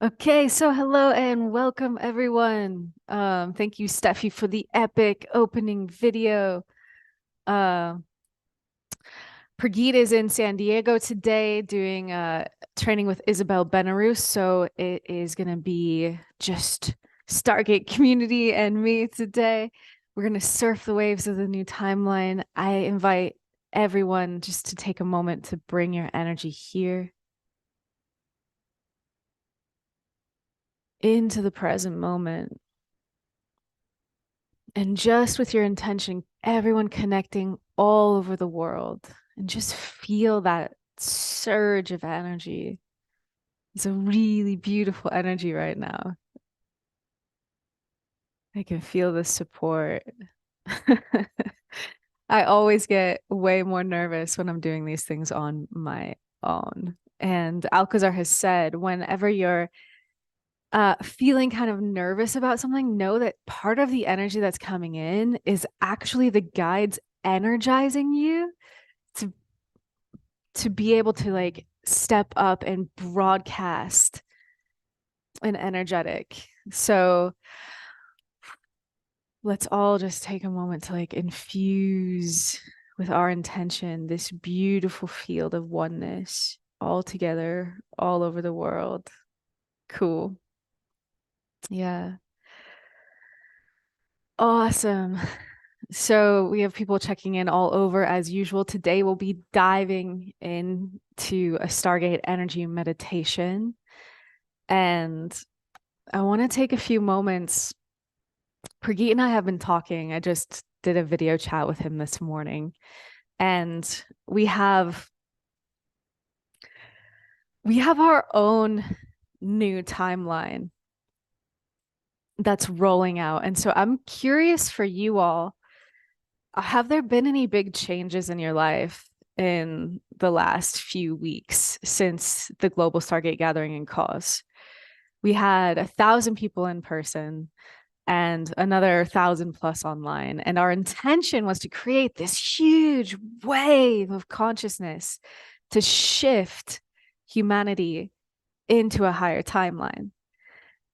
Okay, so hello and welcome everyone. Thank you, Steffi, for the epic opening video. Uh, Pragit is in San Diego today doing training with Isabel Benarus, so it is gonna be just Stargate community and me today. We're gonna surf the waves of the new timeline. I invite everyone just to take a moment to bring your energy here into the present moment. And just with your intention, everyone connecting all over the world and just feel that surge of energy. It's a really beautiful energy right now. I can feel the support. I always get way more nervous when I'm doing these things on my own. And Alcazar has said, whenever you're feeling kind of nervous about something, know that part of the energy that's coming in is actually the guides energizing you to be able to like step up and broadcast an energetic. So let's all just take a moment to like infuse with our intention this beautiful field of oneness all together, all over the world. Cool. Yeah. Awesome. So we have people checking in all over as usual. Today we'll be diving into a Stargate energy meditation. And I want to take a few moments. Pragit and I have been talking. I just did a video chat with him this morning. And we have we have our own new timeline that's rolling out. And so I'm curious for you all, have there been any big changes in your life in the last few weeks since the global Stargate gathering in Cause? We had 1,000 people in person and another 1,000 plus online. And our intention was to create this huge wave of consciousness to shift humanity into a higher timeline.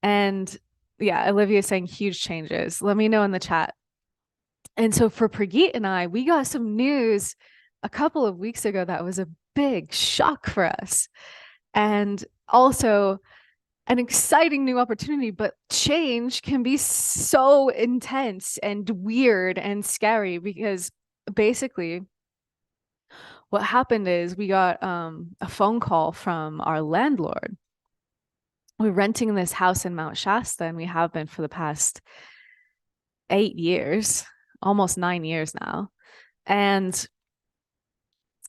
And yeah, Olivia is saying huge changes. Let me know in the chat. And so for Pragit and I, we got some news a couple of weeks ago that was a big shock for us. And also an exciting new opportunity, but change can be so intense and weird and scary because basically what happened is we got a phone call from our landlord. We're renting this house in Mount Shasta, and we have been for the past 8 years, almost 9 years now. And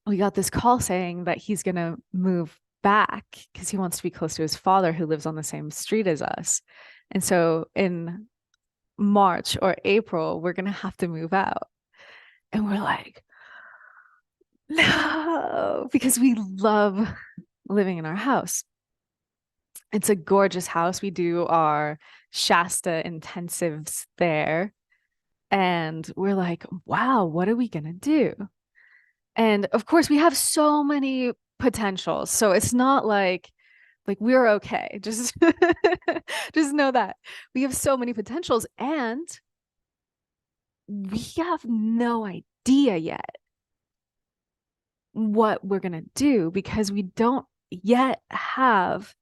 we got this call saying that he's going to move back because he wants to be close to his father who lives on the same street as us. And so in March or April, we're going to have to move out. And we're like, no, because we love living in our house. It's a gorgeous house. We do our Shasta intensives there. And we're like, wow, what are we going to do? And of course, we have so many potentials. So it's not like we're okay. Just just know that we have so many potentials and we have no idea yet what we're going to do because we don't yet have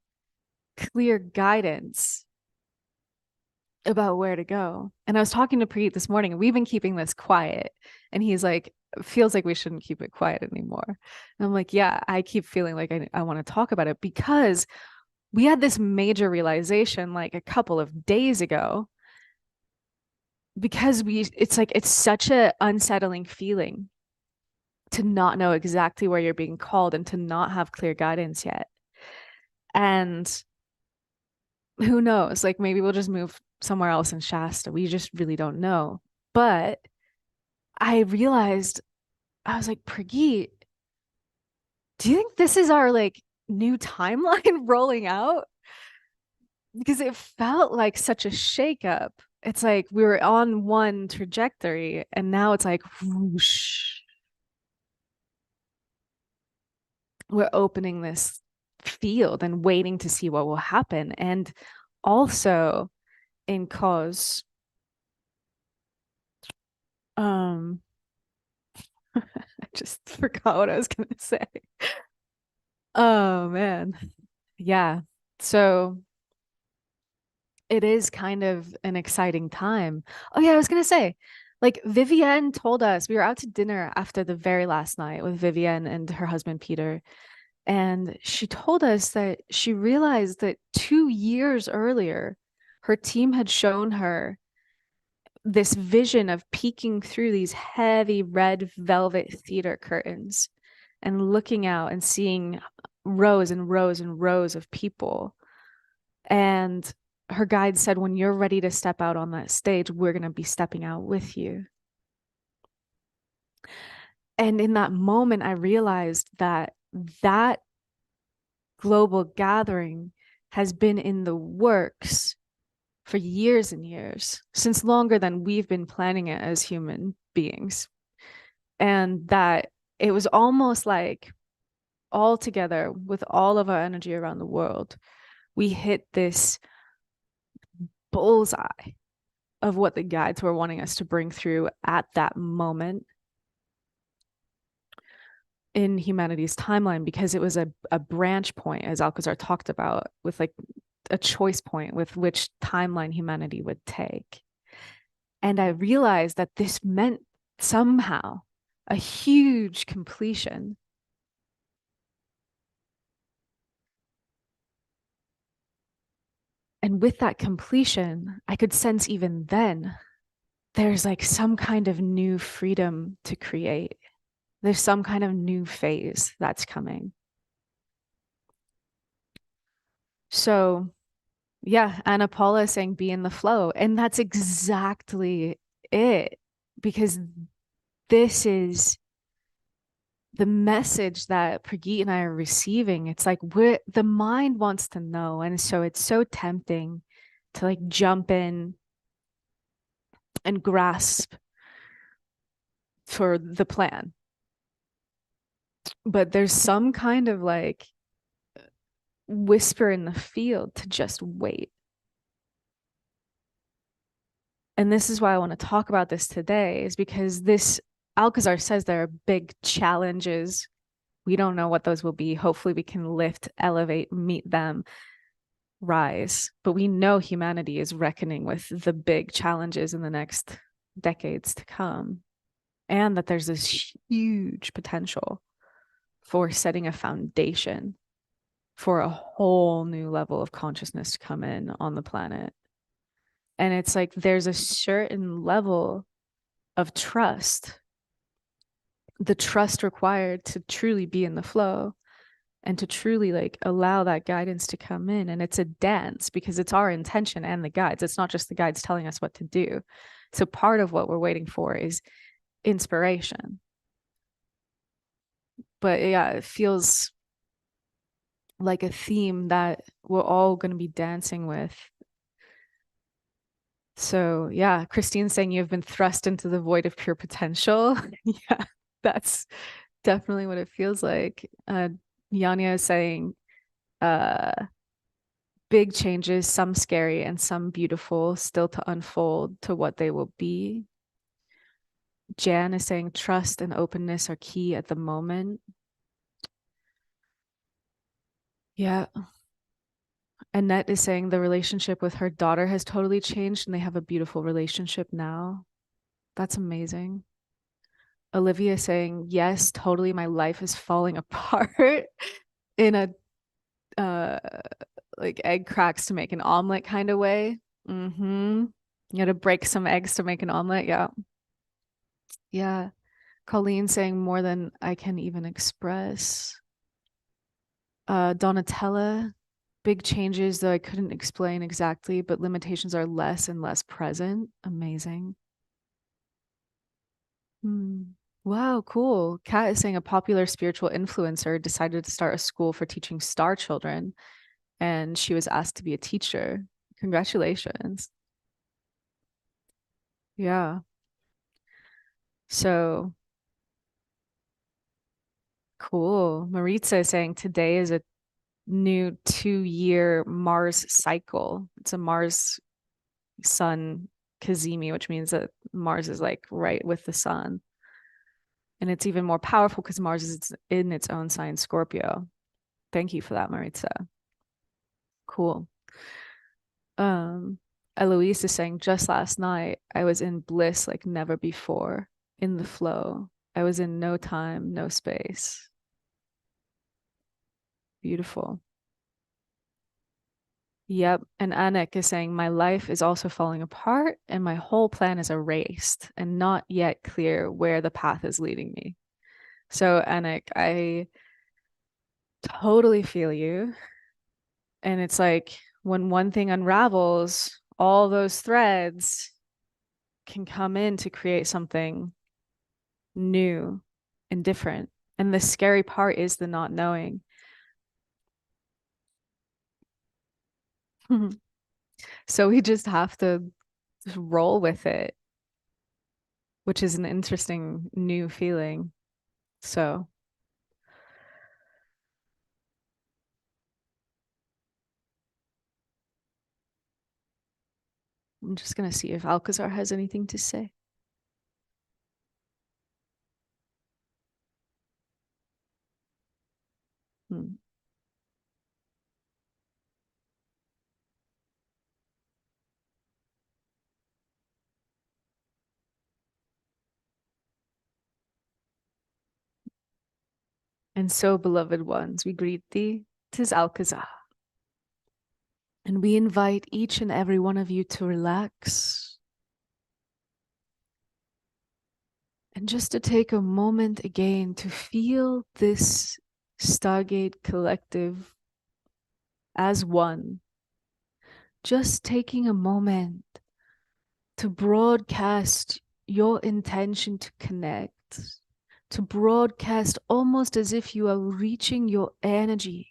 clear guidance about where to go. And I was talking to Preet this morning, and we've been keeping this quiet. And he's like, feels like we shouldn't keep it quiet anymore. And I'm like, yeah, I keep feeling like I want to talk about it because we had this major realization like a couple of days ago because it's like it's such a unsettling feeling to not know exactly where you're being called and to not have clear guidance yet. And who knows? Like maybe we'll just move somewhere else in Shasta. We just really don't know. But I realized I was like, Pragit, do you think this is our like new timeline rolling out? Because it felt like such a shakeup. It's like we were on one trajectory and now it's like whoosh. We're opening this field and waiting to see what will happen. And also in cause, um, I just forgot what I was gonna say. Oh man. Yeah. So it is kind of an exciting time. Oh yeah, I was gonna say, like Vivienne told us we were out to dinner after the very last night with Vivienne and her husband Peter, and she told us that she realized that 2 years earlier, her team had shown her this vision of peeking through these heavy red velvet theater curtains and looking out and seeing rows and rows and rows of people. And her guide said, when you're ready to step out on that stage, we're going to be stepping out with you. And in that moment, I realized that that global gathering has been in the works for years and years, since longer than we've been planning it as human beings. And that it was almost like all together with all of our energy around the world, we hit this bullseye of what the guides were wanting us to bring through at that moment in humanity's timeline, because it was a branch point, as Alcazar talked about, with like a choice point with which timeline humanity would take. And I realized that this meant somehow a huge completion. And with that completion, I could sense even then there's like some kind of new freedom to create. There's some kind of new phase that's coming. So, yeah, Anna Paula is saying be in the flow. And that's exactly it. Because this is the message that Prageet and I are receiving. It's like the mind wants to know. And so it's so tempting to like jump in and grasp for the plan. But there's some kind of like whisper in the field to just wait. And this is why I want to talk about this today, is because this Alcazar says there are big challenges. We don't know what those will be. Hopefully, we can lift, elevate, meet them, rise. But we know humanity is reckoning with the big challenges in the next decades to come, and that there's this huge potential for setting a foundation for a whole new level of consciousness to come in on the planet. And it's like there's a certain level of trust, the trust required to truly be in the flow and to truly like allow that guidance to come in. And it's a dance because it's our intention and the guides. It's not just the guides telling us what to do. So part of what we're waiting for is inspiration. But yeah, it feels like a theme that we're all going to be dancing with. So yeah, Christine's saying you've been thrust into the void of pure potential. Yeah, that's definitely what it feels like. Yanya is saying uh big changes, some scary and some beautiful, still to unfold to what they will be. Jan is saying trust and openness are key at the moment. Yeah. Annette is saying the relationship with her daughter has totally changed and they have a beautiful relationship now. That's amazing. Olivia saying, yes, totally. My life is falling apart in a uh like egg cracks to make an omelet kind of way. Mm-hmm. You got to break some eggs to make an omelet. Yeah. Yeah. Colleen saying more than I can even express. Donatella, big changes though I couldn't explain exactly, but limitations are less and less present. Amazing. Hmm. Wow, cool. Kat is saying a popular spiritual influencer decided to start a school for teaching star children, and she was asked to be a teacher. Congratulations. Yeah. So cool. Maritza is saying today is a new 2-year Mars cycle. It's a Mars Sun Cazimi, which means that Mars is like right with the sun. And it's even more powerful because Mars is in its own sign, Scorpio. Thank you for that, Maritza. Cool. Um, Eloise is saying, just last night, I was in bliss like never before, in the flow. I was in no time, no space. Beautiful. Yep. And Anik is saying, my life is also falling apart and my whole plan is erased and not yet clear where the path is leading me. So, Anik, I totally feel you. And it's like when one thing unravels, all those threads can come in to create something new and different. And the scary part is the not knowing. So we just have to just roll with it, which is an interesting new feeling. So I'm just going to see if Alcazar has anything to say. Hmm. And so, beloved ones, we greet thee. 'Tis Alcazar. And we invite each and every one of you to relax and just to take a moment again to feel this Stargate collective as one. Just taking a moment to broadcast your intention to connect, to broadcast almost as if you are reaching your energy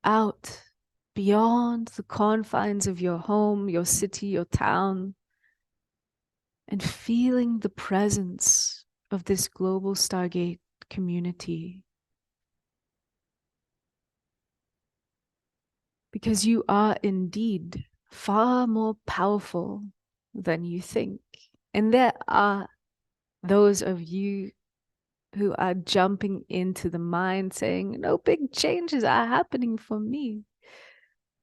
out beyond the confines of your home, your city, your town, and feeling the presence of this global Stargate community. Because you are indeed far more powerful than you think. And there are those of you who are jumping into the mind saying, no big changes are happening for me.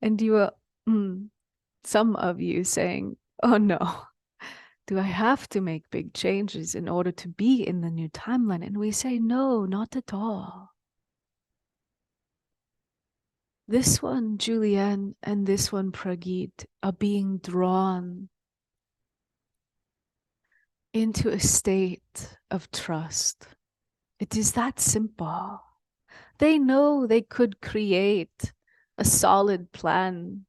And you are, some of you saying, oh no, do I have to make big changes in order to be in the new timeline? And we say, no, not at all. This one, Julianne, and this one, Pragit, are being drawn into a state of trust. It is that simple. They know they could create a solid plan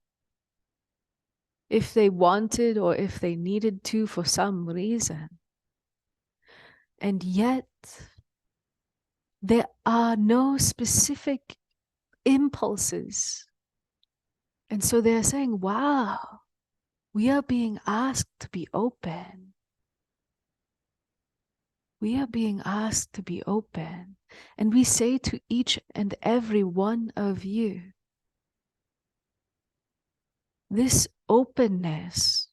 if they wanted or if they needed to for some reason. And yet, there are no specific impulses. And so they're saying, wow, we are being asked to be open. We are being asked to be open. And we say to each and every one of you, this openness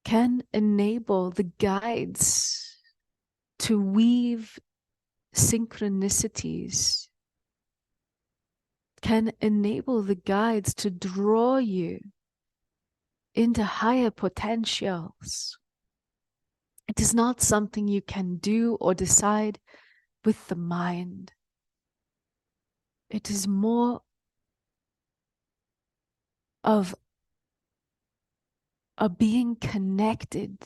can enable the guides to weave synchronicities, can enable the guides to draw you into higher potentials. It is not something you can do or decide with the mind. It is more of a being connected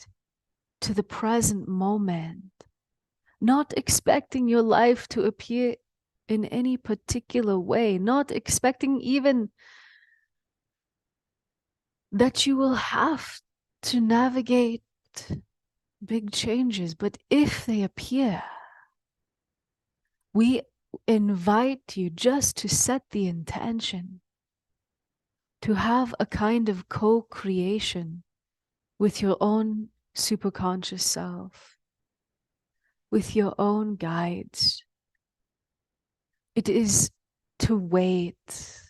to the present moment, not expecting your life to appear in any particular way, not expecting even that you will have to navigate big changes. But if they appear, we invite you just to set the intention to have a kind of co-creation with your own superconscious self, with your own guides. It is to wait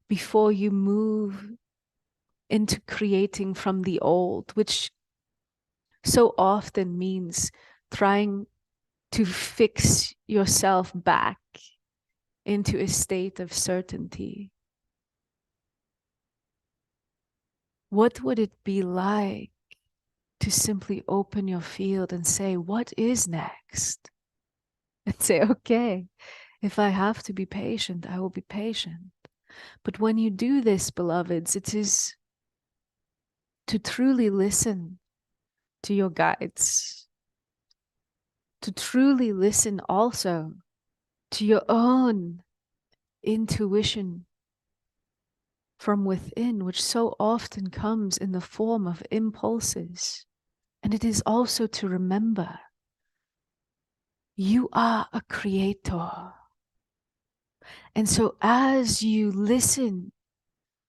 before you move into creating from the old, which so often means trying to fix yourself back into a state of certainty. What would it be like to simply open your field and say, what is next? And say, okay, if I have to be patient, I will be patient. But when you do this, beloveds, it is to truly listen to your guides, to truly listen also to your own intuition from within, which so often comes in the form of impulses. And it is also to remember you are a creator. And so as you listen,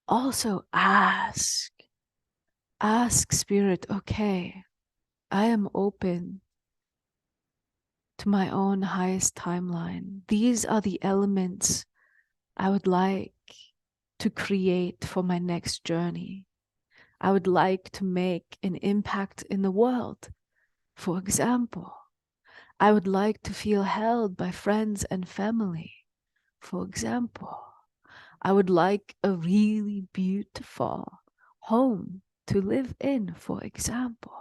also ask Spirit, okay, I am open to my own highest timeline. These are the elements I would like to create for my next journey. I would like to make an impact in the world. For example, I would like to feel held by friends and family. For example, I would like a really beautiful home to live in, for example.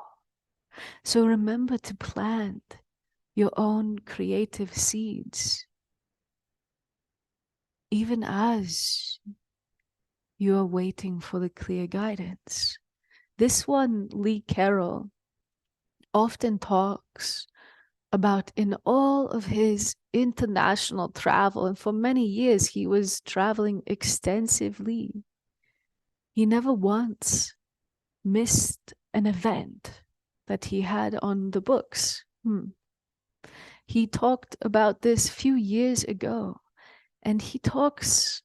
So remember to plant your own creative seeds, even as you are waiting for the clear guidance. This one, Lee Carroll, often talks about in all of his international travel, and for many years he was traveling extensively. He never once missed an event that he had on the books. He talked about this a few years ago, and he talks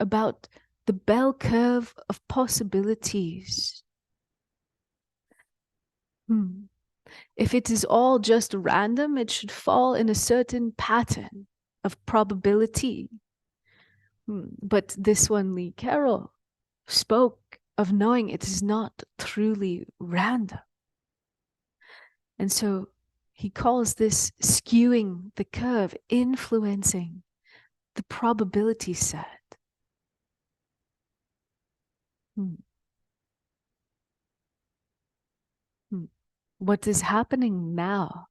about the bell curve of possibilities. If it is all just random, it should fall in a certain pattern of probability. But this one, Lee Carroll, spoke of knowing it is not truly random. And so he calls this skewing the curve, influencing the probability set. What is happening now,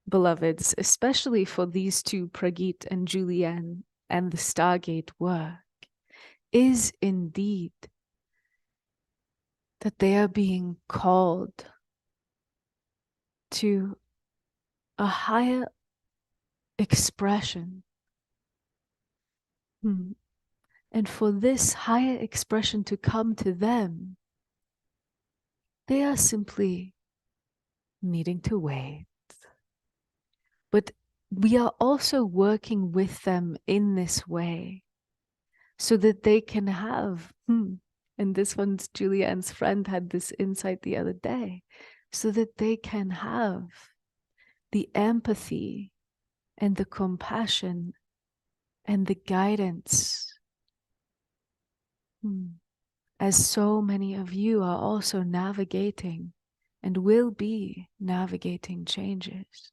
beloveds, especially for these two, Prageet and Julianne, and the Stargate work, is indeed that they are being called to a higher expression. And for this higher expression to come to them, they are simply needing to wait. But we are also working with them in this way so that they can have, and this one's Julianne's friend had this insight the other day, so that they can have the empathy and the compassion and the guidance, as so many of you are also navigating and will be navigating changes.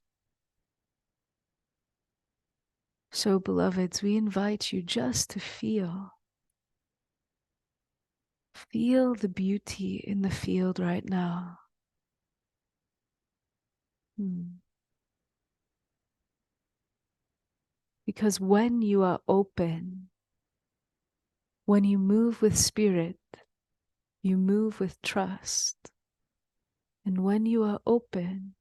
So, beloveds, we invite you just to feel the beauty in the field right now. Because when you are open, when you move with spirit, you move with trust. And when you are open,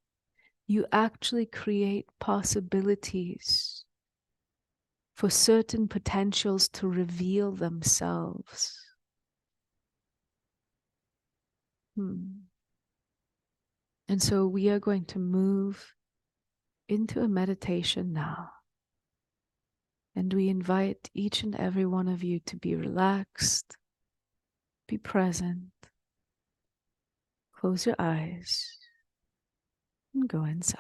you actually create possibilities for certain potentials to reveal themselves. And so we are going to move into a meditation now. And we invite each and every one of you to be relaxed, be present, close your eyes, and go inside.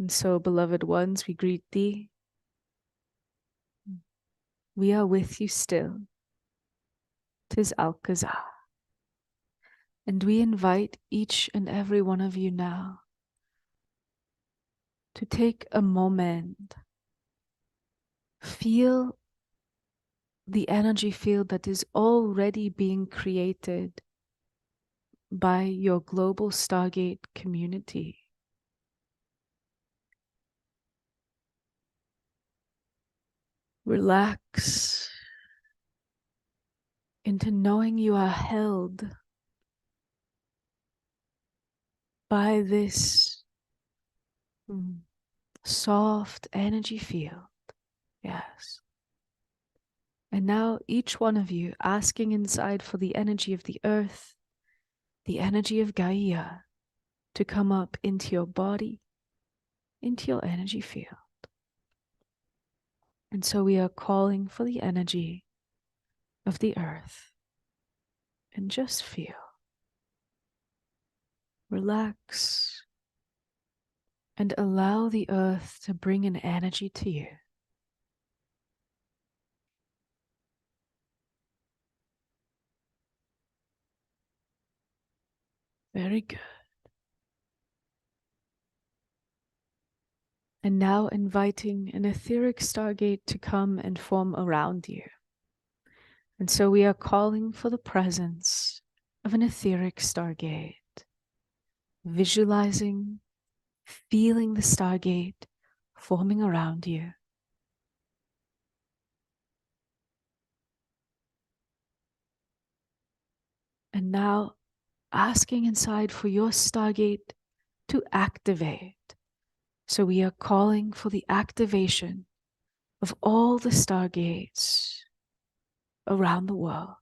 And so, beloved ones, we greet thee. We are with you still. 'Tis Alcazar. And we invite each and every one of you now to take a moment, feel the energy field that is already being created by your global Stargate community. Relax into knowing you are held by this soft energy field. Yes. And now each one of you asking inside for the energy of the earth, the energy of Gaia to come up into your body, into your energy field. And so we are calling for the energy of the earth. And just feel. Relax. And allow the earth to bring an energy to you. Very good. And now inviting an etheric stargate to come and form around you. And so we are calling for the presence of an etheric stargate. Visualizing, feeling the stargate forming around you. And now asking inside for your stargate to activate. So we are calling for the activation of all the stargates around the world.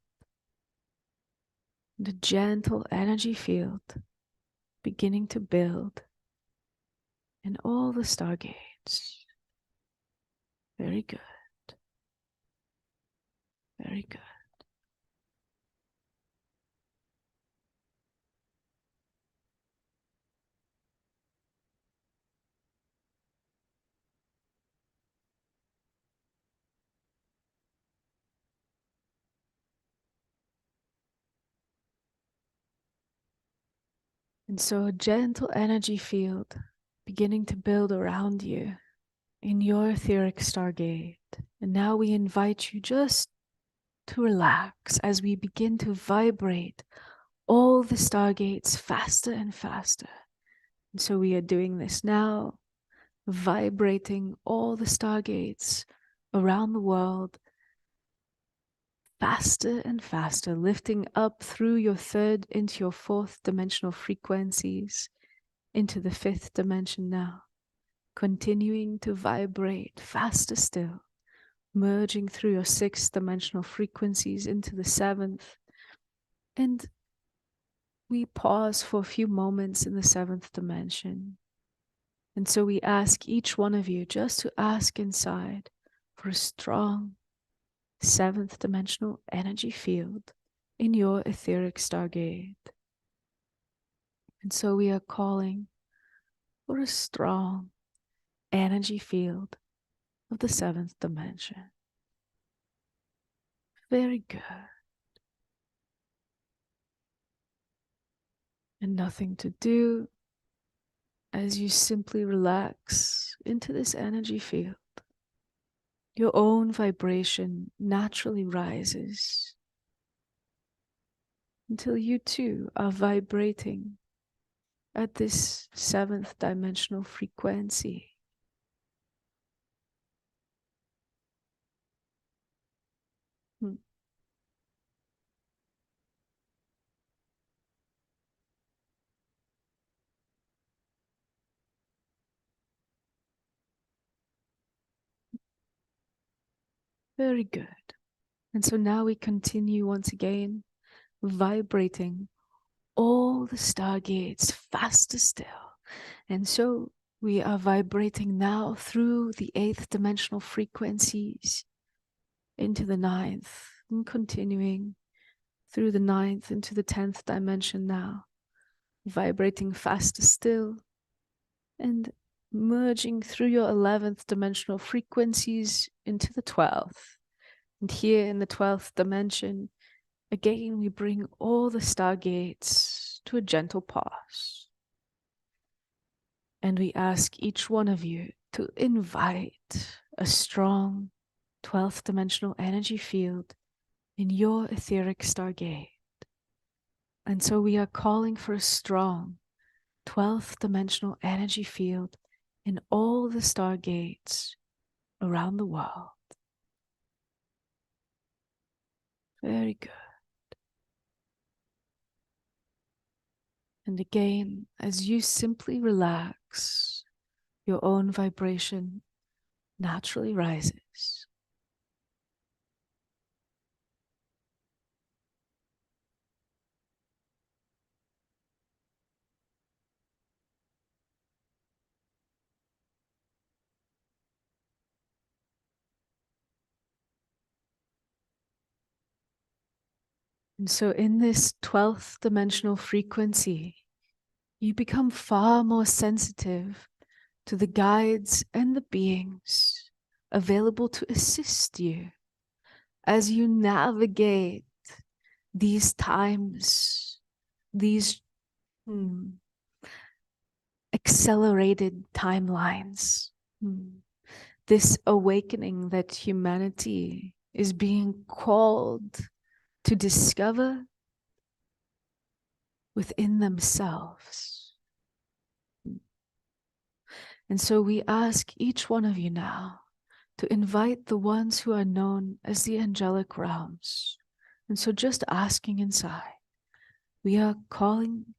The gentle energy field beginning to build in all the stargates. Very good. Very good. And so a gentle energy field beginning to build around you in your etheric stargate. And now we invite you just to relax as we begin to vibrate all the stargates faster and faster. And so we are doing this now, vibrating all the stargates around the world faster and faster, lifting up through your third into your fourth dimensional frequencies, into the fifth dimension now, continuing to vibrate faster still, merging through your sixth dimensional frequencies into the seventh. And we pause for a few moments in the seventh dimension. And so we ask each one of you just to ask inside for a strong seventh dimensional energy field in your etheric stargate. And so we are calling for a strong energy field of the seventh dimension. Very good. And nothing to do as you simply relax into this energy field. Your own vibration naturally rises until you too are vibrating at this seventh dimensional frequency. Very good. And so now we continue once again, vibrating all the stargates faster still. And so we are vibrating now through the eighth dimensional frequencies into the ninth, and continuing through the ninth into the 10th dimension now, vibrating faster still. And merging through your 11th dimensional frequencies into the 12th. And here in the 12th dimension, again, we bring all the stargates to a gentle pause. And we ask each one of you to invite a strong 12th dimensional energy field in your etheric stargate. And so we are calling for a strong 12th dimensional energy field in all the stargates around the world. Very good. And again, as you simply relax, your own vibration naturally rises. And so in this 12th dimensional frequency, you become far more sensitive to the guides and the beings available to assist you as you navigate these times, these accelerated timelines. This awakening that humanity is being called to discover within themselves. And so we ask each one of you now to invite the ones who are known as the angelic realms. And so just asking inside, we are calling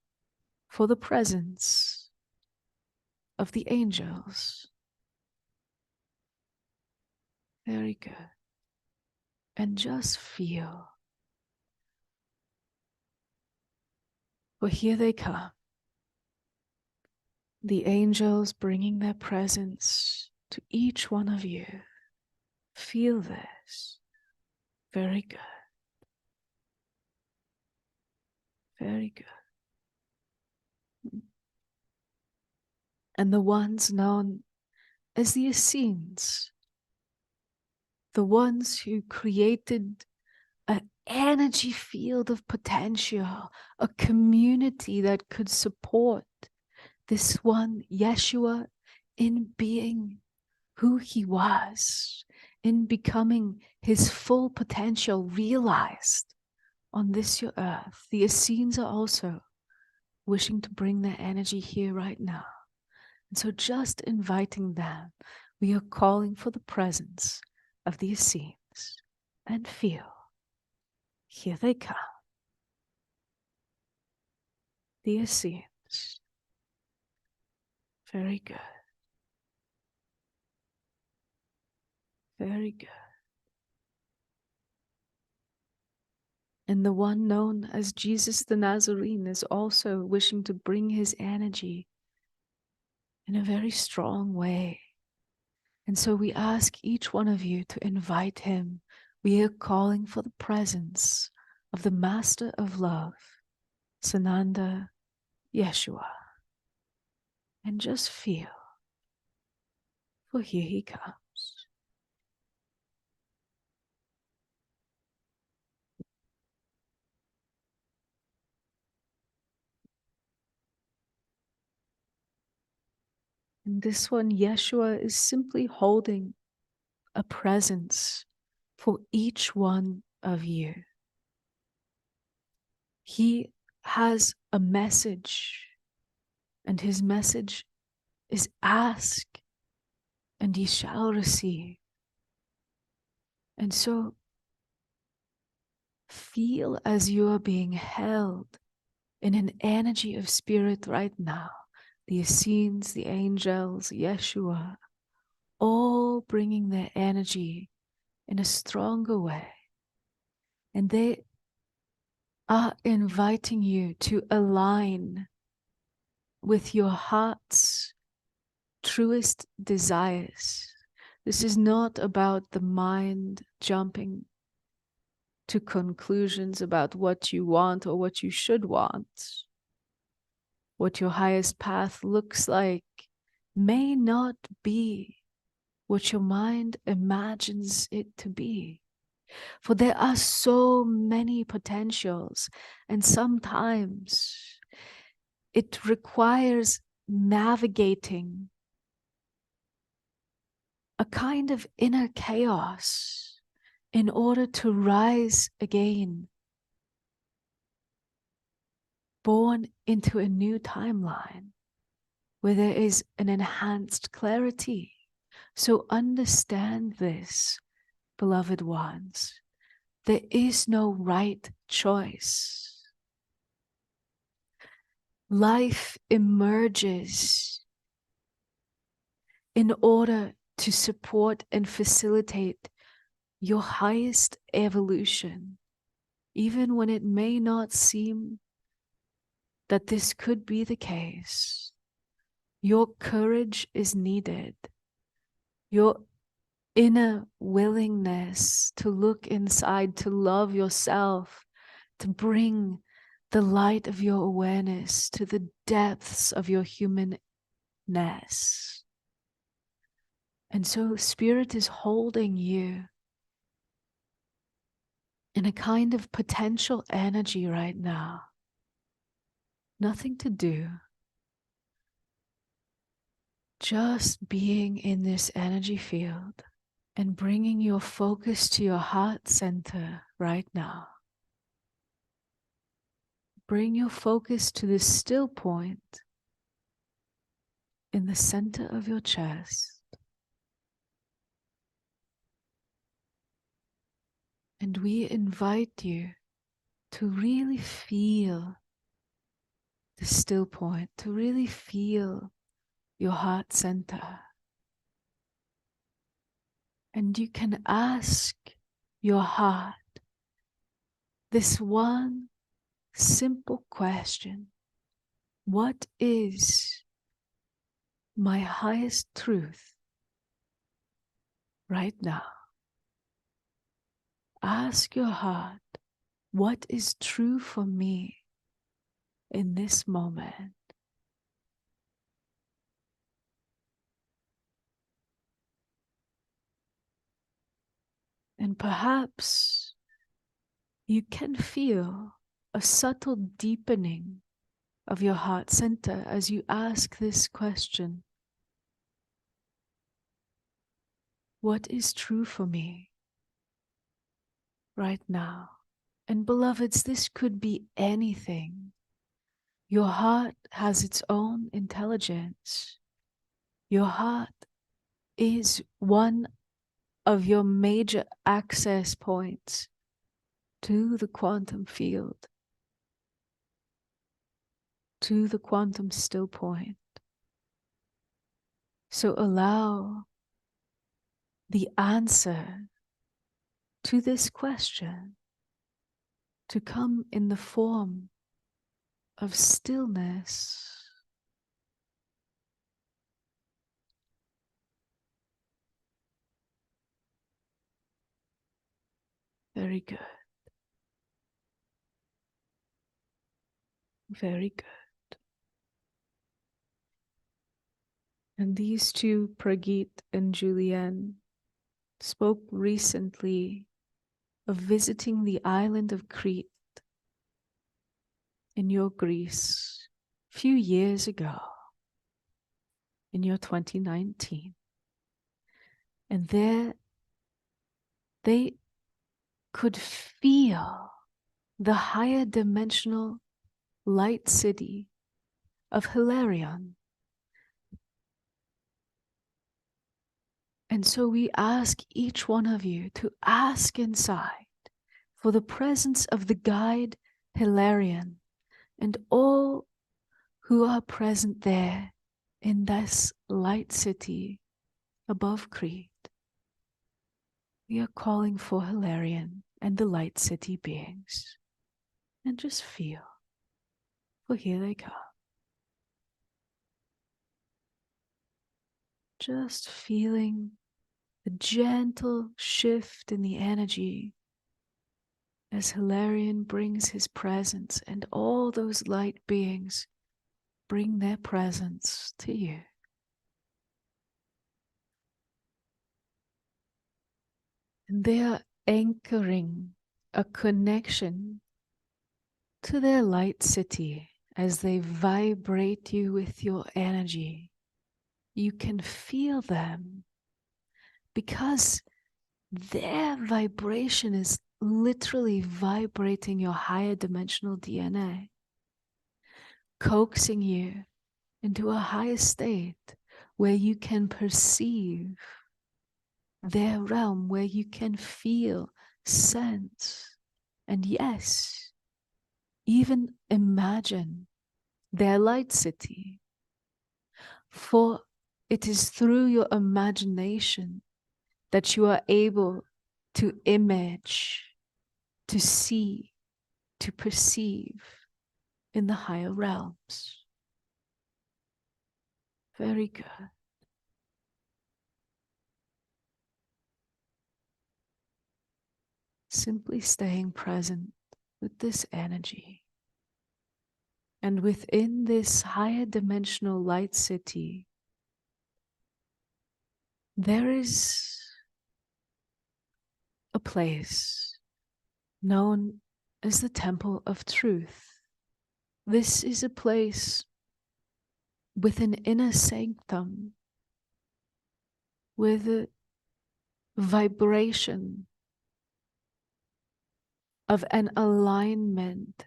for the presence of the angels. Very good. And just feel. Well, here they come. The angels bringing their presence to each one of you. Feel this. Very good. Very good. And the ones known as the Essenes, the ones who created an energy field of potential, a community that could support this one Yeshua in being who he was, in becoming his full potential realized on this your earth. The Essenes are also wishing to bring their energy here right now. And so just inviting them, we are calling for the presence of the Essenes. And feel, here they come. The Essenes. Very good. Very good. And the one known as Jesus the Nazarene is also wishing to bring his energy in a very strong way. And so we ask each one of you to invite him. We are calling for the presence of the Master of Love, Sananda Yeshua. And just feel, for here he comes. And this one, Yeshua, is simply holding a presence for each one of you. He has a message, and his message is ask, and ye shall receive. And so feel as you are being held in an energy of spirit right now. The Essenes, the angels, Yeshua, all bringing their energy in a stronger way. And they are inviting you to align with your heart's truest desires. This is not about the mind jumping to conclusions about what you want or what you should want, what your highest path looks like may not be what your mind imagines it to be. For there are so many potentials, and sometimes it requires navigating a kind of inner chaos in order to rise again, born into a new timeline where there is an enhanced clarity. So understand this, beloved ones. There is no right choice. Life emerges in order to support and facilitate your highest evolution, even when it may not seem that this could be the case. Your courage is needed. Your inner willingness to look inside, to love yourself, to bring the light of your awareness to the depths of your humanness. And so Spirit is holding you in a kind of potential energy right now. Nothing to do. Just being in this energy field and bringing your focus to your heart center right now. Bring your focus to this still point in the center of your chest. And we invite you to really feel the still point, to really feel your heart center. And you can ask your heart this one simple question: what is my highest truth right now? Ask your heart, what is true for me in this moment? And perhaps you can feel a subtle deepening of your heart center as you ask this question: what is true for me right now? And beloveds, this could be anything. Your heart has its own intelligence. Your heart is one of your major access points to the quantum field, to the quantum still point. So allow the answer to this question to come in the form of stillness. Very good. Very good. And these two, Pragit and Julianne, spoke recently of visiting the island of Crete in your Greece a few years ago, in your 2019. And there they could feel the higher dimensional light city of Hilarion. And so we ask each one of you to ask inside for the presence of the guide Hilarion and all who are present there in this light city above Crete. We are calling for Hilarion and the light city beings. And just feel, for here they come. Just feeling the gentle shift in the energy as Hilarion brings his presence and all those light beings bring their presence to you. And they are anchoring a connection to their light city as they vibrate you with your energy. You can feel them because their vibration is literally vibrating your higher dimensional DNA, coaxing you into a higher state where you can perceive their realm, where you can feel, sense, and yes, even imagine their light city. For it is through your imagination that you are able to image, to see, to perceive in the higher realms. Very good. Simply staying present with this energy. And within this higher dimensional light city, there is a place known as the Temple of Truth. This is a place with an inner sanctum, with a vibration of an alignment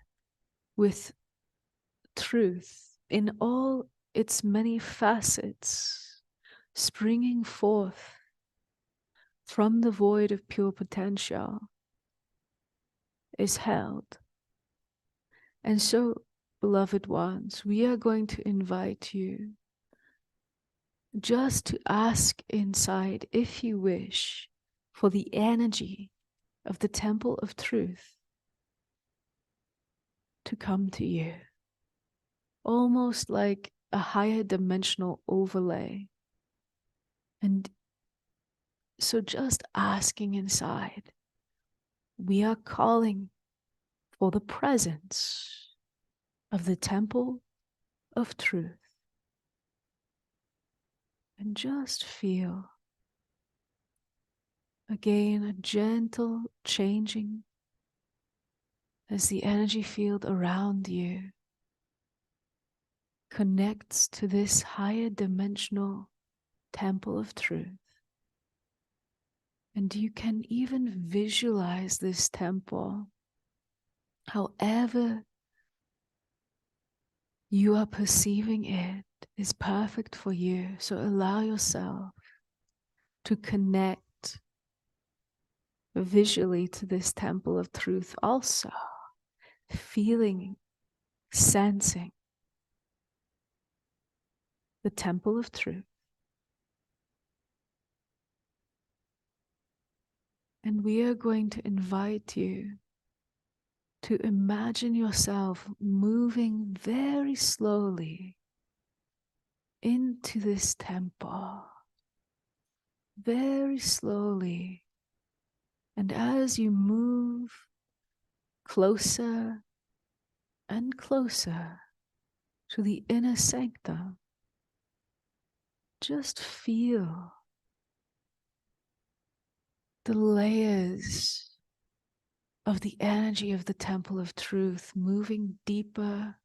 with truth in all its many facets, springing forth from the void of pure potential, is held. And so, beloved ones, we are going to invite you just to ask inside, if you wish, for the energy of the Temple of Truth to come to you, almost like a higher dimensional overlay. And so just asking inside, we are calling for the presence of the Temple of Truth. And just feel again a gentle changing as the energy field around you connects to this higher dimensional Temple of Truth. And you can even visualize this temple however you are perceiving it is perfect for you. So allow yourself to connect visually to this Temple of Truth also, feeling, sensing the Temple of Truth. And we are going to invite you to imagine yourself moving very slowly into this temple, very slowly. And as you move closer and closer to the inner sanctum, just feel the layers of the energy of the Temple of Truth moving deeper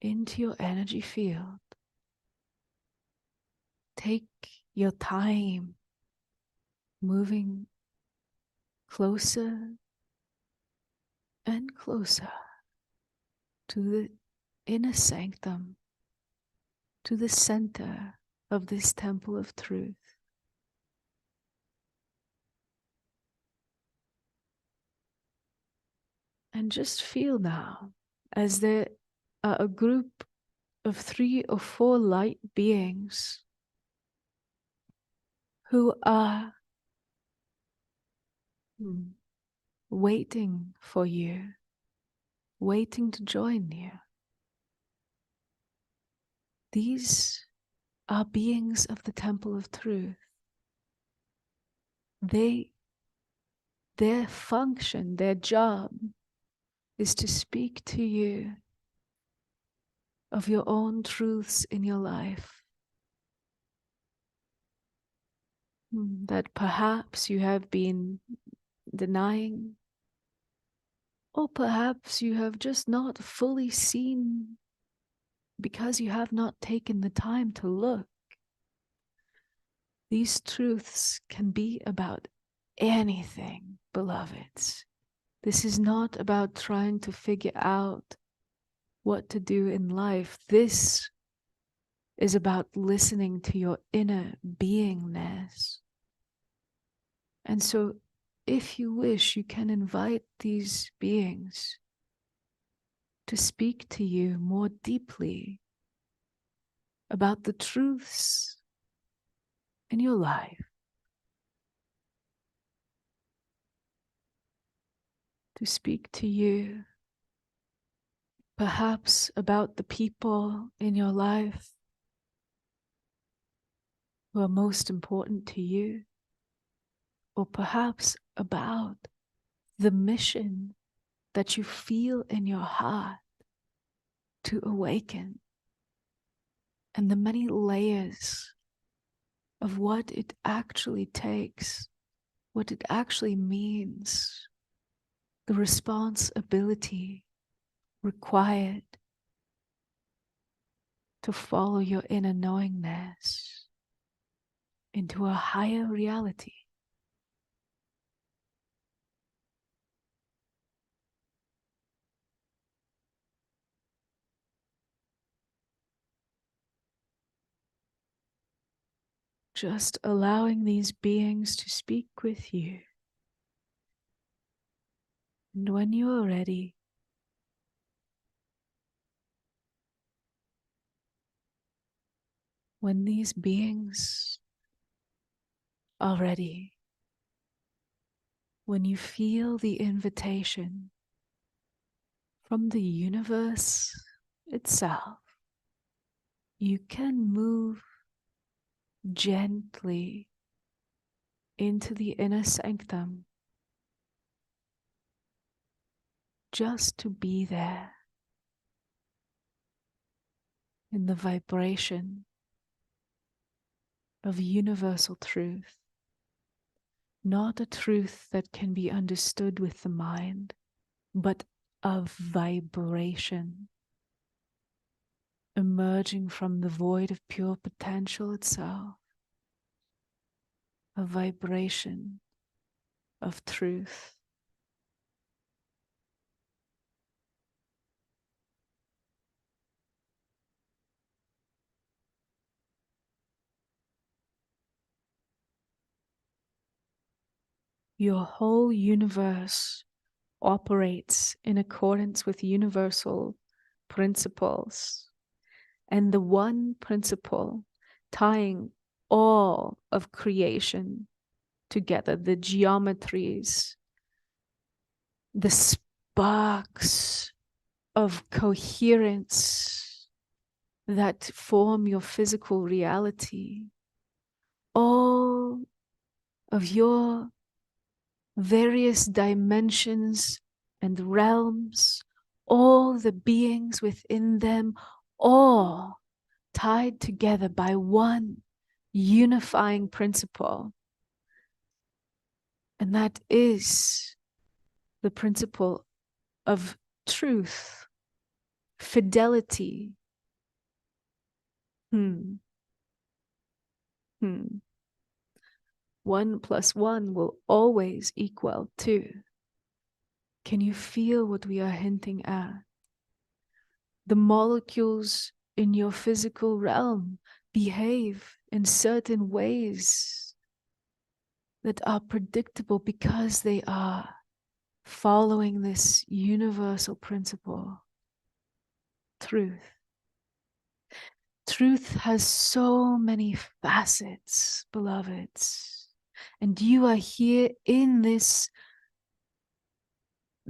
into your energy field. Take your time moving closer and closer to the inner sanctum, to the center of this Temple of Truth. And just feel now as there are a group of 3 or 4 light beings who are waiting for you, waiting to join you. These are beings of the Temple of Truth. Their function, their job is to speak to you of your own truths in your life. that perhaps you have been denying, or perhaps you have just not fully seen because you have not taken the time to look. These truths can be about anything, beloveds. This is not about trying to figure out what to do in life. This is about listening to your inner beingness. And so, if you wish, you can invite these beings to speak to you more deeply about the truths in your life, to speak to you perhaps about the people in your life who are most important to you, or perhaps about the mission that you feel in your heart to awaken, and the many layers of what it actually takes, what it actually means, the responsibility required to follow your inner knowingness into a higher reality. Just allowing these beings to speak with you. And when you are ready, when these beings are ready, when you feel the invitation from the universe itself, you can move gently into the inner sanctum, just to be there in the vibration of universal truth, not a truth that can be understood with the mind, but of vibration emerging from the void of pure potential itself, a vibration of truth. Your whole universe operates in accordance with universal principles, and the one principle tying all of creation together, the geometries, the sparks of coherence that form your physical reality, all of your various dimensions and realms, all the beings within them, all tied together by one unifying principle. And that is the principle of truth, fidelity. Hmm. 1 + 1 will always equal 2. Can you feel what we are hinting at? The molecules in your physical realm behave in certain ways that are predictable because they are following this universal principle, truth. Truth has so many facets, beloveds, and you are here in this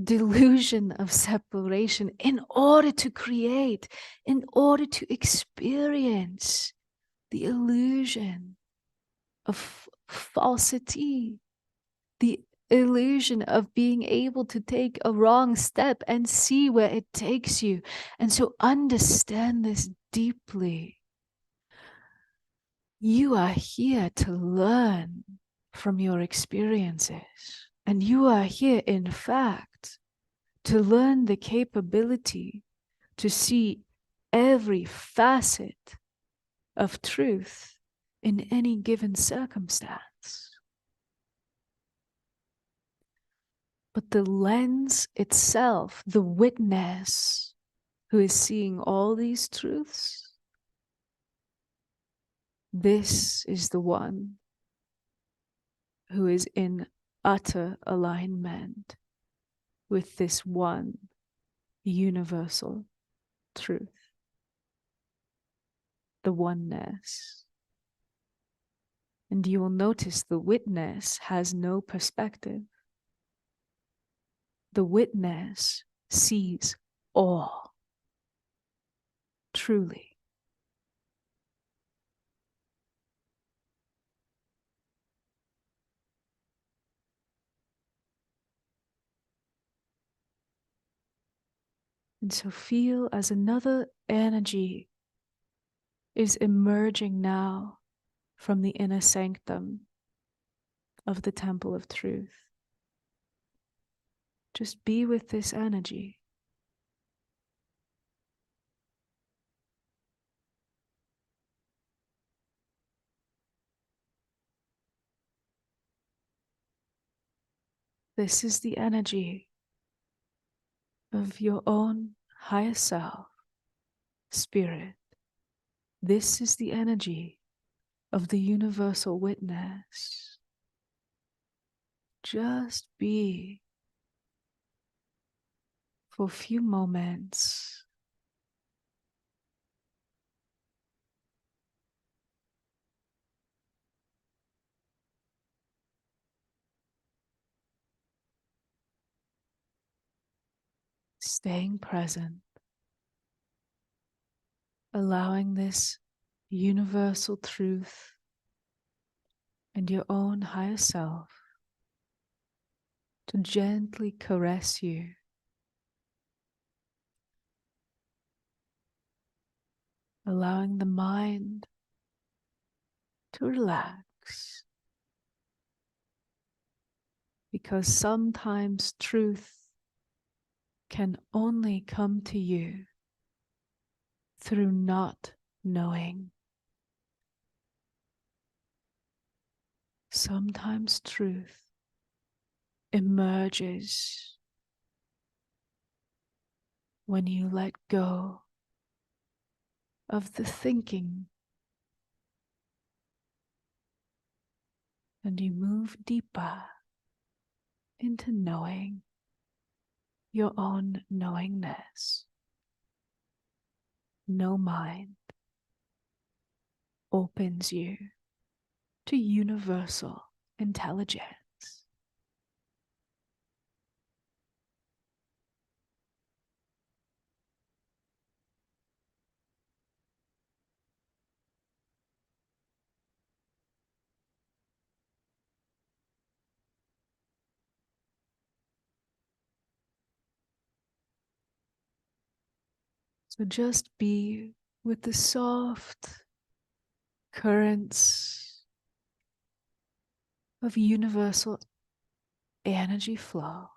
delusion of separation in order to create, in order to experience the illusion of falsity, the illusion of being able to take a wrong step and see where it takes you. And so understand this deeply. You are here to learn from your experiences. And you are here, in fact, to learn the capability to see every facet of truth in any given circumstance. But the lens itself, the witness who is seeing all these truths, this is the one who is in utter alignment with this one universal truth, the oneness. And you will notice the witness has no perspective. The witness sees all, truly. And so feel as another energy is emerging now from the inner sanctum of the Temple of Truth. Just be with this energy. This is the energy of your own higher self, spirit. This is the energy of the universal witness. Just be for a few moments. Staying present, allowing this universal truth and your own higher self to gently caress you, allowing the mind to relax, because sometimes truth can only come to you through not knowing. Sometimes truth emerges when you let go of the thinking and you move deeper into knowing your own knowingness. No mind opens you to universal intelligence. So just be with the soft currents of universal energy flow.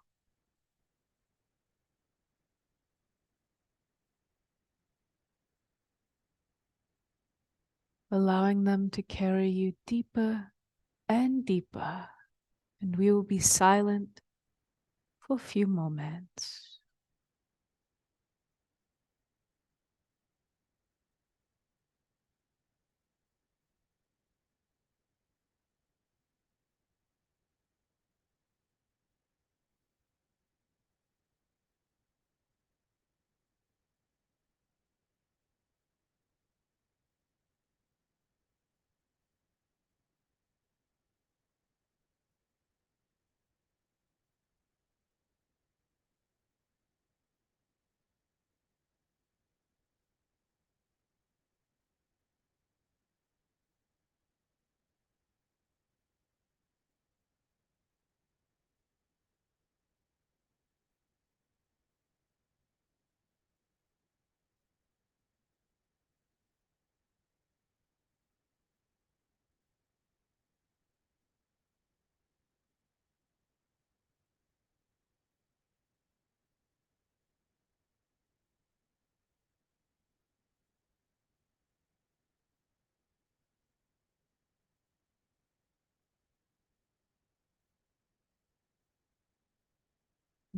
Allowing them to carry you deeper and deeper, and we will be silent for a few moments.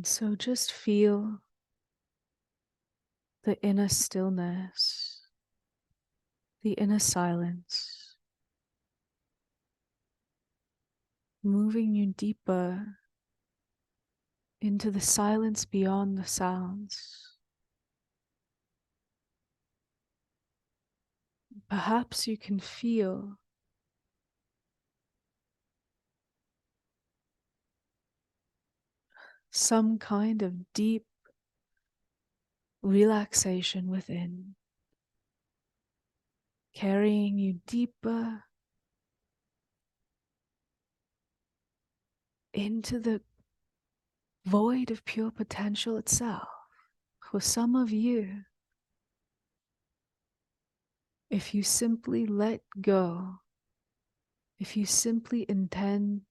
So just feel the inner stillness, the inner silence, moving you deeper into the silence beyond the sounds. Perhaps you can feel some kind of deep relaxation within, carrying you deeper into the void of pure potential itself. For some of you, if you simply let go, if you intend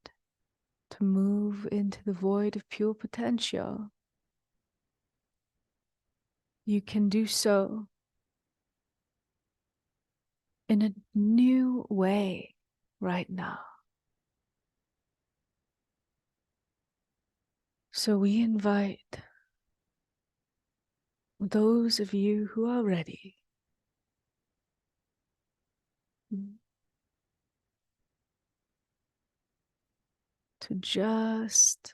to move into the void of pure potential, you can do so in a new way right now. So we invite those of you who are ready to just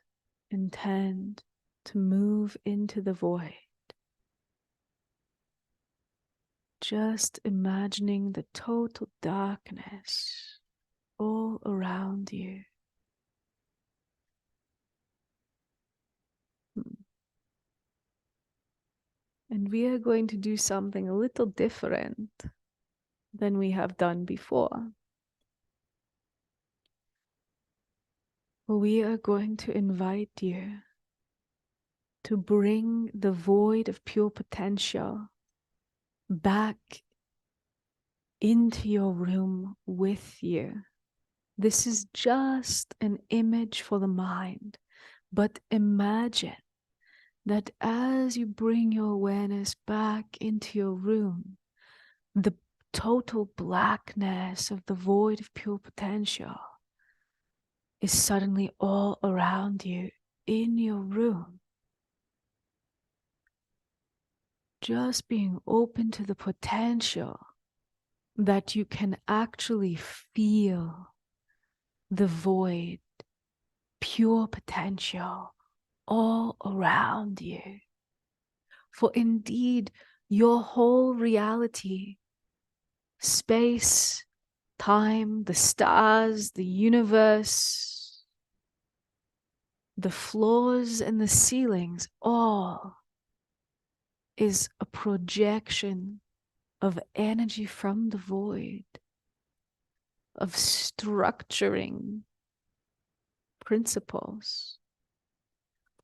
intend to move into the void. Just imagining the total darkness all around you. And we are going to do something a little different than we have done before. We are going to invite you to bring the void of pure potential back into your room with you. This is just an image for the mind, but imagine that as you bring your awareness back into your room, the total blackness of the void of pure potential is suddenly all around you in your room. Just being open to the potential that you can actually feel the void, pure potential all around you. For indeed, your whole reality, space, time, the stars, the universe, the floors and the ceilings, all is a projection of energy from the void, of structuring principles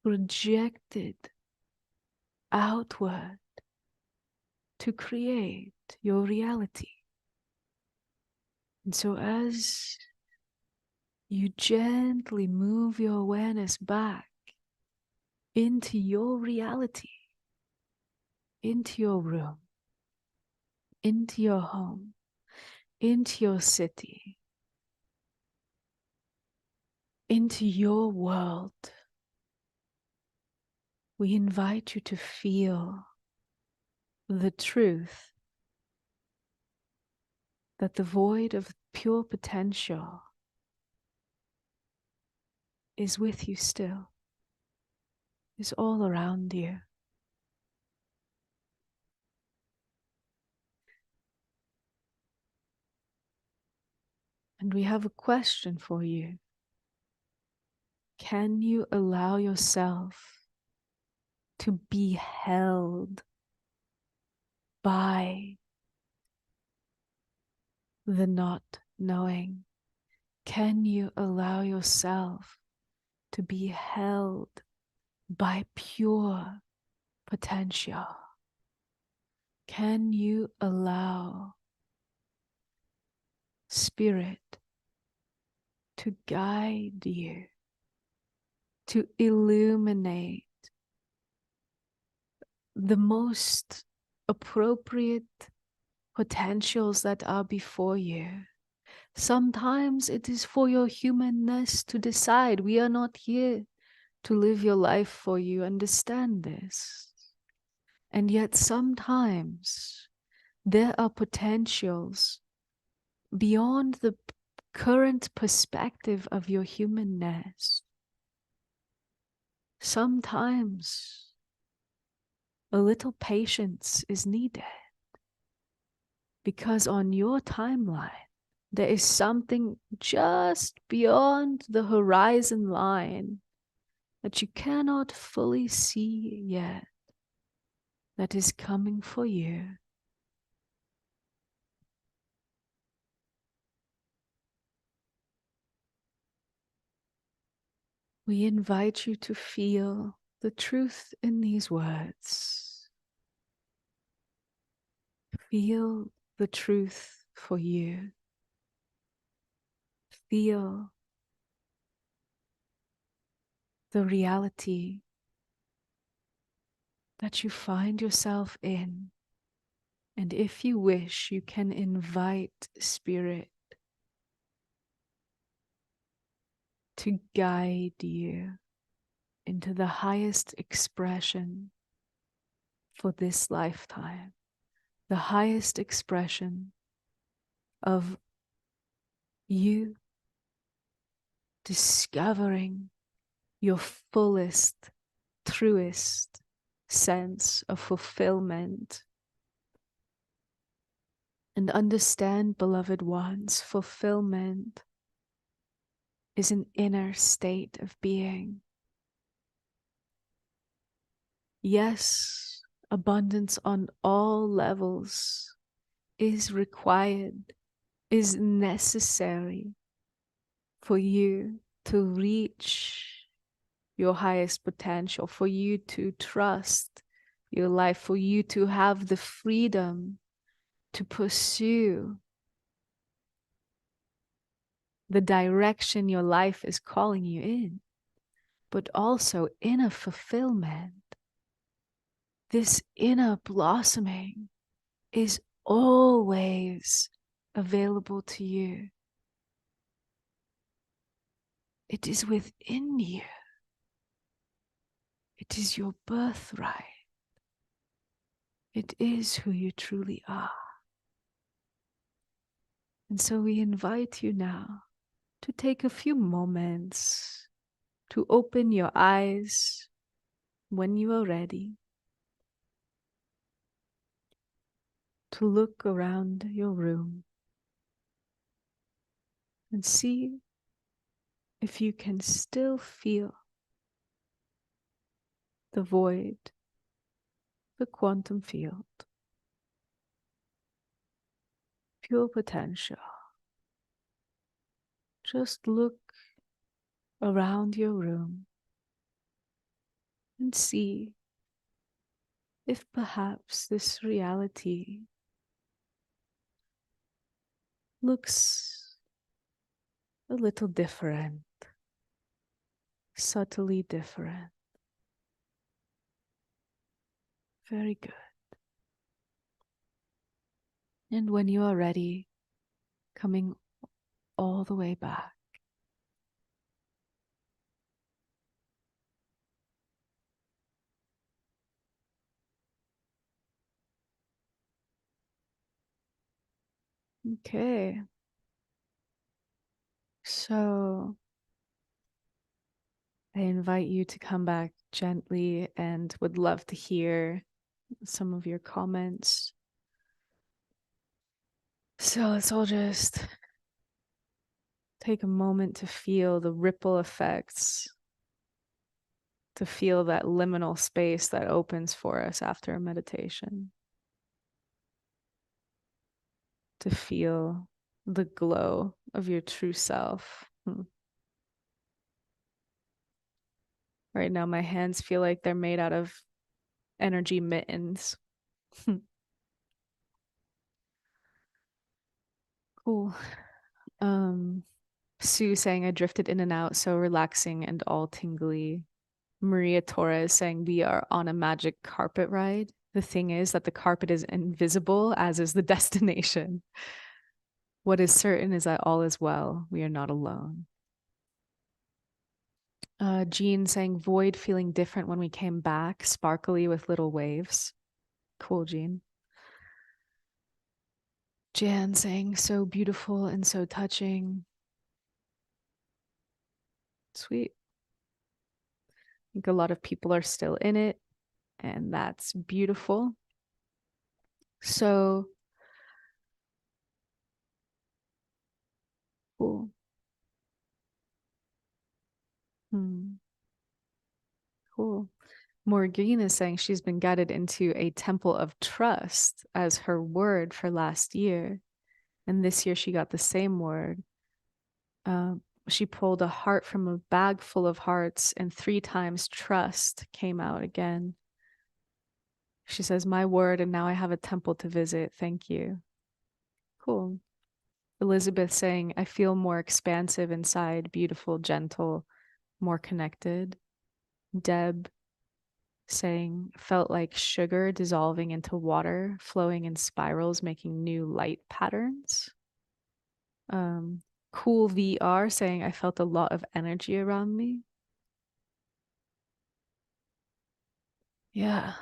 projected outward to create your reality. And so as you gently move your awareness back into your reality, into your room, into your home, into your city, into your world, we invite you to feel the truth that the void of pure potential is with you still, is all around you. And we have a question for you. Can you allow yourself to be held by the not knowing? Can you allow yourself to be held by pure potential? Can you allow Spirit to guide you, to illuminate the most appropriate potentials that are before you? Sometimes it is for your humanness to decide. We are not here to live your life for you. Understand this. And yet sometimes there are potentials beyond the current perspective of your humanness. Sometimes a little patience is needed because on your timeline, there is something just beyond the horizon line that you cannot fully see yet that is coming for you. We invite you to feel the truth in these words. Feel the truth for you. Feel the reality that you find yourself in. And if you wish, you can invite Spirit to guide you into the highest expression for this lifetime, the highest expression of you discovering your fullest, truest sense of fulfillment. And understand, beloved ones, fulfillment is an inner state of being. Yes, abundance on all levels is required, is necessary for you to reach your highest potential, for you to trust your life, for you to have the freedom to pursue the direction your life is calling you in, but also inner fulfillment. This inner blossoming is always available to you. It is within you. It is your birthright. It is who you truly are. And so we invite you now to take a few moments to open your eyes when you are ready, to look around your room and see if you can still feel the void, the quantum field, pure potential. Just look around your room and see if perhaps this reality looks a little different, subtly different. Very good. And when you are ready, coming all the way back, okay. So I invite you to come back gently and would love to hear some of your comments. So let's all just take a moment to feel the ripple effects, to feel that liminal space that opens for us after a meditation, to feel the glow of your true self. Right now, my hands feel like they're made out of energy mittens. Cool. Sue saying I drifted in and out, so relaxing and all tingly. Maria Torres saying we are on a magic carpet ride. The thing is that the carpet is invisible, as is the destination. What is certain is that all is well. We are not alone. Jean saying void feeling different when we came back, sparkly with little waves. Cool, Jean. Jan saying so beautiful and so touching. Sweet. I think a lot of people are still in it, and that's beautiful. So cool. Hmm, cool. Morgane is saying she's been guided into a temple of trust as her word for last year. And this year she got the same word. Uh, she pulled a heart from a bag full of hearts, and 3 times trust came out again. She says, my word, and now I have a temple to visit. Thank you. Cool. Elizabeth saying, I feel more expansive inside, beautiful, gentle, more connected. Deb saying, felt like sugar dissolving into water, flowing in spirals, making new light patterns. Um, cool VR saying, I felt a lot of energy around me. Yeah.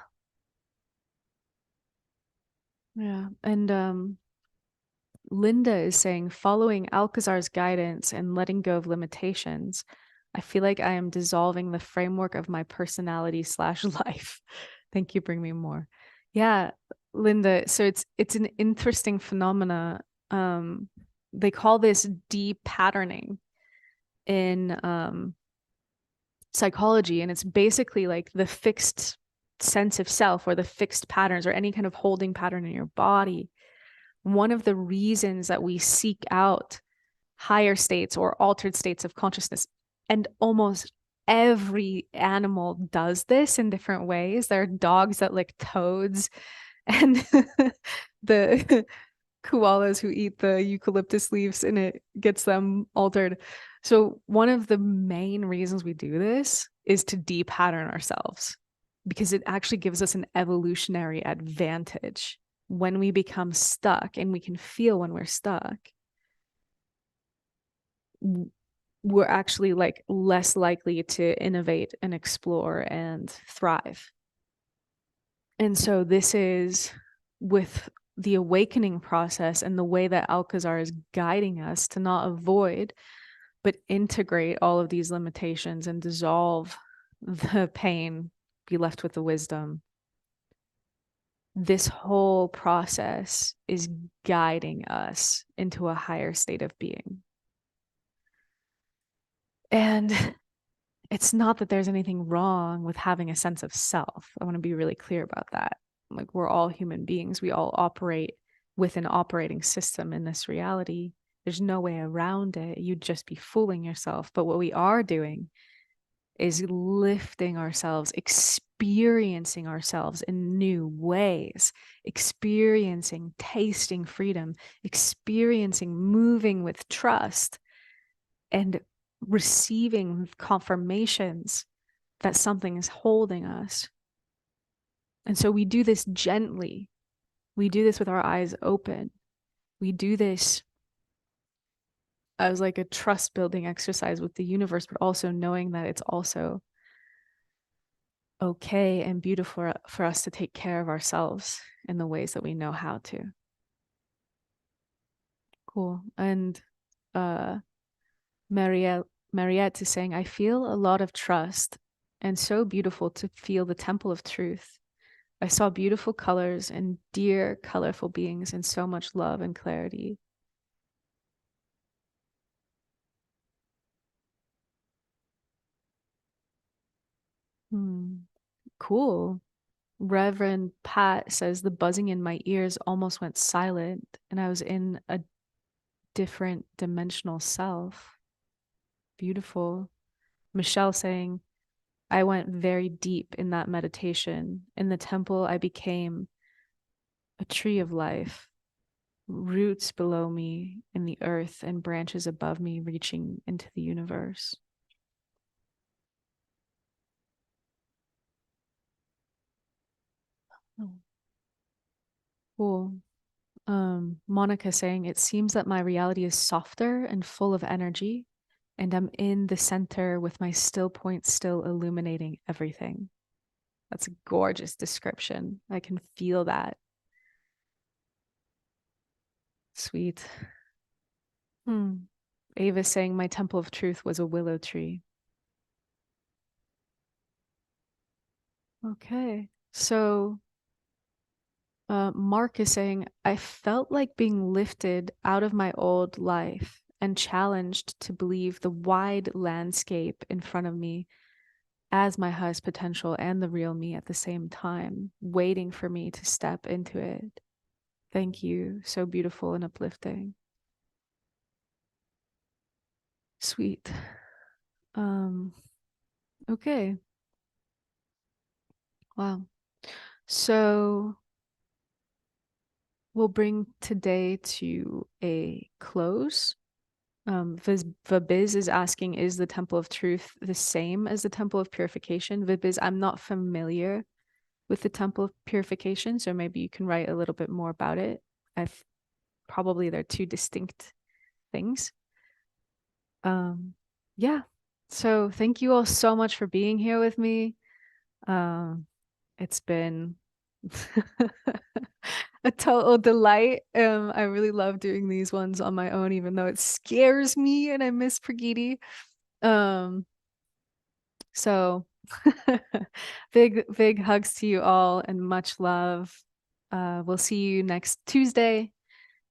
Yeah. And Linda is saying, following Alcazar's guidance and letting go of limitations, I feel like I am dissolving the framework of my personality slash life. Thank you, bring me more. Yeah, Linda. So it's an interesting phenomena. They call this de-patterning in psychology, and it's basically like the fixed sense of self or the fixed patterns or any kind of holding pattern in your body. One of the reasons that we seek out higher states or altered states of consciousness, and almost every animal does this in different ways. There are dogs that lick toads, and the koalas who eat the eucalyptus leaves, and it gets them altered. So, one of the main reasons we do this is to de-pattern ourselves because it actually gives us an evolutionary advantage when we become stuck, and we can feel when we're stuck. We're actually like less likely to innovate and explore and thrive. And so this is with the awakening process and the way that Alcazar is guiding us to not avoid, but integrate all of these limitations and dissolve the pain, be left with the wisdom. This whole process is guiding us into a higher state of being. And it's not that there's anything wrong with having a sense of self. I want to be really clear about that. Like, we're all human beings. We all operate with an operating system in this reality. There's no way around it. You'd just be fooling yourself. But what we are doing is lifting ourselves, experiencing ourselves in new ways, experiencing, tasting freedom, experiencing moving with trust, and receiving confirmations that something is holding us. And so we do this gently. We do this with our eyes open. We do this as like a trust building exercise with the universe, but also knowing that it's also okay and beautiful for us to take care of ourselves in the ways that we know how to. Cool. And uh Mariette is saying, I feel a lot of trust and so beautiful to feel the temple of truth. I saw beautiful colors and dear, colorful beings and so much love and clarity. Hmm. Cool. Reverend Pat says the buzzing in my ears almost went silent, and I was in a different dimensional self. Beautiful. Michelle saying, I went very deep in that meditation. In the temple, I became a tree of life, roots below me in the earth and branches above me reaching into the universe. Oh, cool. Monica saying, it seems that my reality is softer and full of energy, and I'm in the center with my still point still illuminating everything. That's a gorgeous description. I can feel that. Sweet. Ava saying my temple of truth was a willow tree. Okay. So Mark is saying, I felt like being lifted out of my old life and challenged to believe the wide landscape in front of me as my highest potential and the real me at the same time, waiting for me to step into it. Thank you. So beautiful and uplifting. Sweet. Um, okay. Wow. So we'll bring today to a close. Vabiz is asking, is the Temple of Truth the same as the Temple of Purification? Vabiz, I'm not familiar with the Temple of Purification, so maybe you can write a little bit more about it. I've probably they're two distinct things. Yeah. So thank you all so much for being here with me. It's been a total delight. I really love doing these ones on my own, even though it scares me and I miss Pragiti. Um, so big hugs to you all and much love. We'll see you next Tuesday.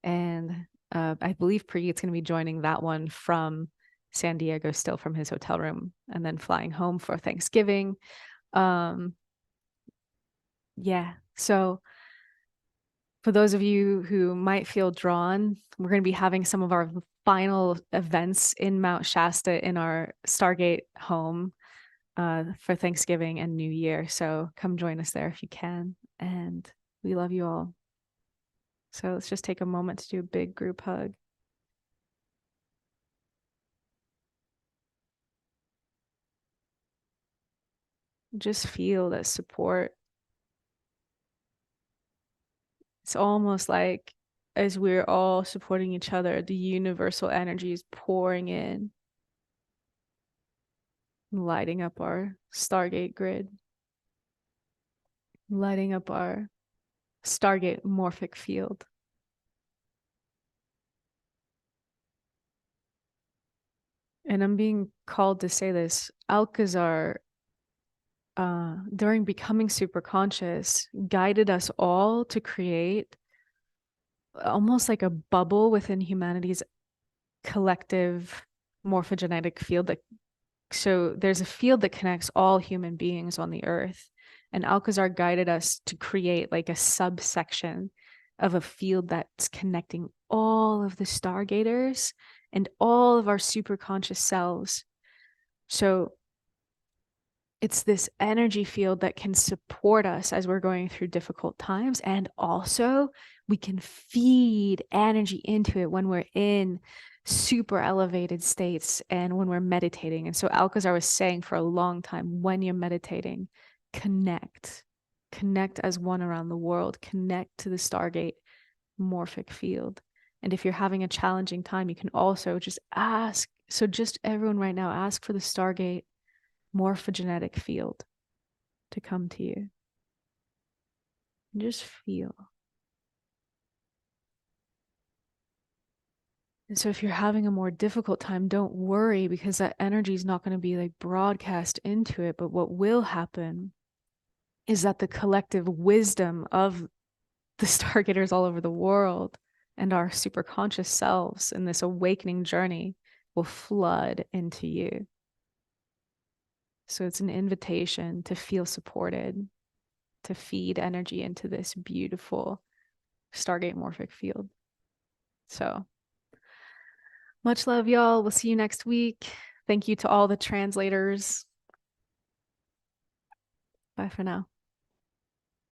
And I believe Preet's going to be joining that one from San Diego, still from his hotel room, and then flying home for Thanksgiving. Um, yeah. So for those of you who might feel drawn, we're going to be having some of our final events in Mount Shasta in our Stargate home for Thanksgiving and New Year. So come join us there if you can. And we love you all. So let's just take a moment to do a big group hug. Just feel that support. It's almost like as we're all supporting each other, the universal energy is pouring in, lighting up our Stargate grid, lighting up our Stargate morphic field. And I'm being called to say this. Alcazar, during becoming super conscious, guided us all to create almost like a bubble within humanity's collective morphogenetic field. So there's a field that connects all human beings on the earth. And Alcazar guided us to create like a subsection of a field that's connecting all of the Stargaters and all of our super conscious selves. So it's this energy field that can support us as we're going through difficult times. And also, we can feed energy into it when we're in super elevated states and when we're meditating. And so, Alcazar was saying for a long time, when you're meditating, connect, connect as one around the world, connect to the Stargate morphic field. And if you're having a challenging time, you can also just ask. So, just everyone right now, ask for the Stargate morphogenetic field to come to you. And just feel. And so if you're having a more difficult time, don't worry because that energy is not going to be like broadcast into it. But what will happen is that the collective wisdom of the Stargaters all over the world and our superconscious selves in this awakening journey will flood into you. So it's an invitation to feel supported, to feed energy into this beautiful Stargate morphic field. So much love, y'all. We'll see you next week. Thank you to all the translators. Bye for now.